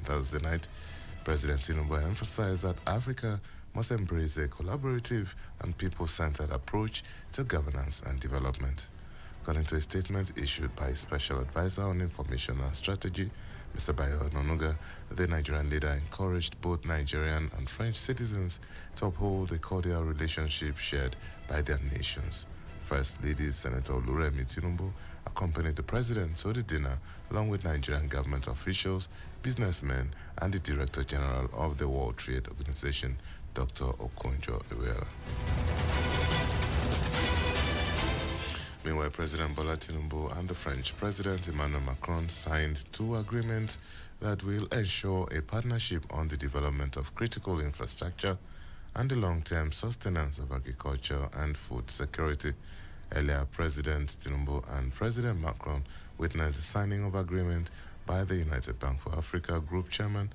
Thursday night, President Tinubu emphasized that Africa must embrace a collaborative and people-centered approach to governance and development. According to a statement issued by Special Advisor on Information and Strategy, Mr. Bayo Ononuga, the Nigerian leader encouraged both Nigerian and French citizens to uphold the cordial relationship shared by their nations. First Lady Senator Oluremi Tinubu accompanied the president to the dinner along with Nigerian government officials, businessmen, and the Director General of the World Trade Organization, Dr. Okonjo-Iweala. Meanwhile, President Bola Tinubu and the French President Emmanuel Macron signed two agreements that will ensure a partnership on the development of critical infrastructure and the long-term sustenance of agriculture and food security. Earlier, President Tinubu and President Macron witnessed the signing of agreement by the United Bank for Africa Group Chairman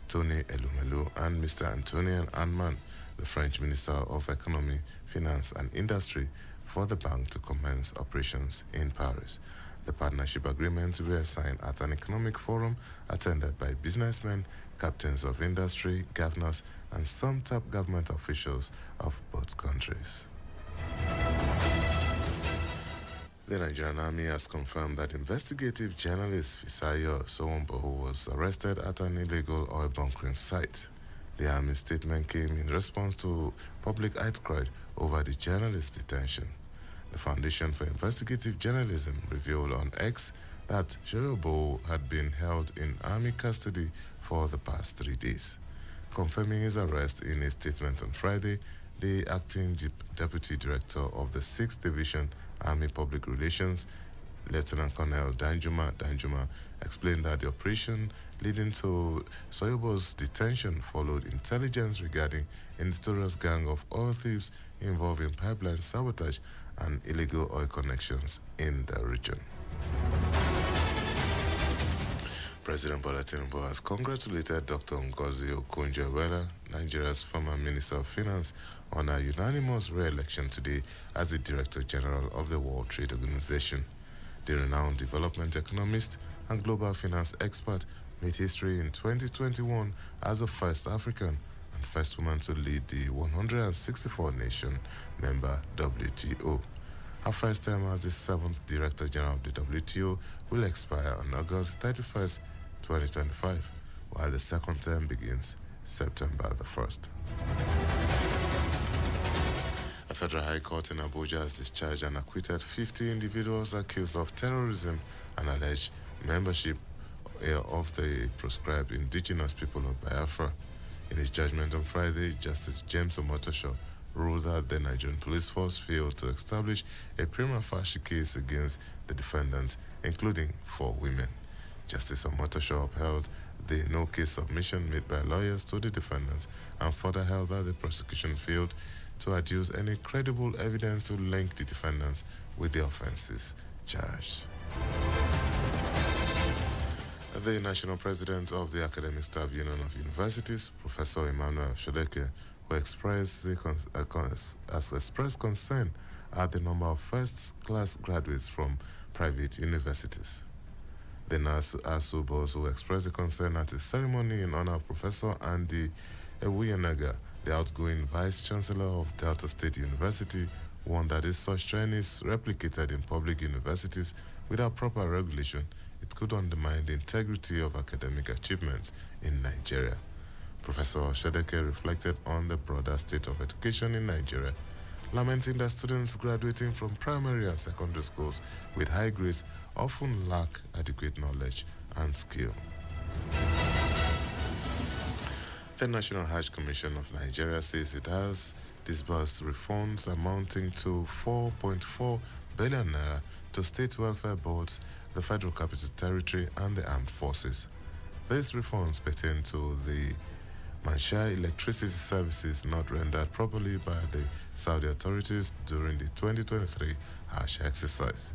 Tony Elumelu and Mr. Antoine Anman, the French Minister of Economy, Finance and Industry, for the bank to commence operations in Paris. The partnership agreements were signed at an economic forum attended by businessmen, captains of industry, governors, and some top government officials of both countries. The Nigerian Army has confirmed that investigative journalist Fisayo Sowombo was arrested at an illegal oil bunkering site. The Army statement came in response to public outcry over the journalist's detention. The Foundation for Investigative Journalism revealed on X that Sowombo had been held in Army custody for the past 3 days. Confirming his arrest in a statement on Friday, the acting Deputy Director of the 6th Division Army Public Relations, Lieutenant Colonel Danjuma explained that the operation leading to Sowombo's detention followed intelligence regarding a notorious gang of oil thieves involving pipeline sabotage and illegal oil connections in the region. President Bola Tinubu has congratulated Dr. Ngozi Okonjo-Iweala, Nigeria's former Minister of Finance, on her unanimous re-election today as the Director General of the World Trade Organization. The renowned development economist and global finance expert made history in 2021 as the first African and first woman to lead the 164-nation member WTO. Her first term as the 7th Director General of the WTO will expire on August 31st, 2025, while the second term begins September the 1st. A federal high court in Abuja has discharged and acquitted 50 individuals accused of terrorism and alleged membership of the proscribed indigenous people of Biafra. In his judgment on Friday, Justice James Omotosho ruled that the Nigerian police force failed to establish a prima facie case against the defendants, including 4 women. Justice Omotosho upheld the no-case submission made by lawyers to the defendants and further held that the prosecution failed to adduce any credible evidence to link the defendants with the offenses charged. The National President of the Academic Staff Union of Universities, Professor Emmanuel Shodeke, who has expressed concern at the number of first-class graduates from private universities. The ASU also expressed a concern at a ceremony in honor of Professor Andy Ewuyenaga, the outgoing Vice-Chancellor of Delta State University, warned that if such trend is replicated in public universities without proper regulation, it could undermine the integrity of academic achievements in Nigeria. Professor Shedeke reflected on the broader state of education in Nigeria, lamenting that students graduating from primary and secondary schools with high grades often lack adequate knowledge and skill. The National Hajj Commission of Nigeria says it has disbursed refunds amounting to 4.4 billion naira to state welfare boards, the Federal Capital Territory, and the armed forces. These refunds pertain to the Manshai electricity services not rendered properly by the Saudi authorities during the 2023 Hajj exercise.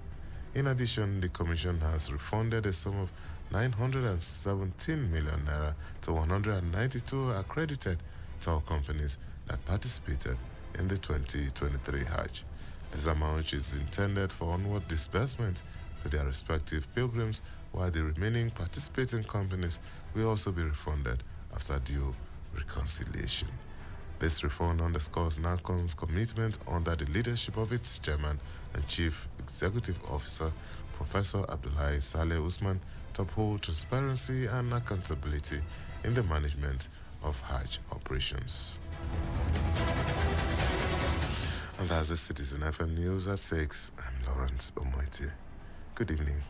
In addition, the Commission has refunded a sum of 917 million naira to 192 accredited tour companies that participated in the 2023 Hajj. This amount is intended for onward disbursement to their respective pilgrims while the remaining participating companies will also be refunded after due reconciliation. This refund underscores NACON's commitment under the leadership of its chairman and chief executive officer, Professor Abdullahi Saleh Usman, to uphold transparency and accountability in the management of Hajj operations. And that's the Citizen FM News at 6. I'm Lawrence Omoiti. Good evening.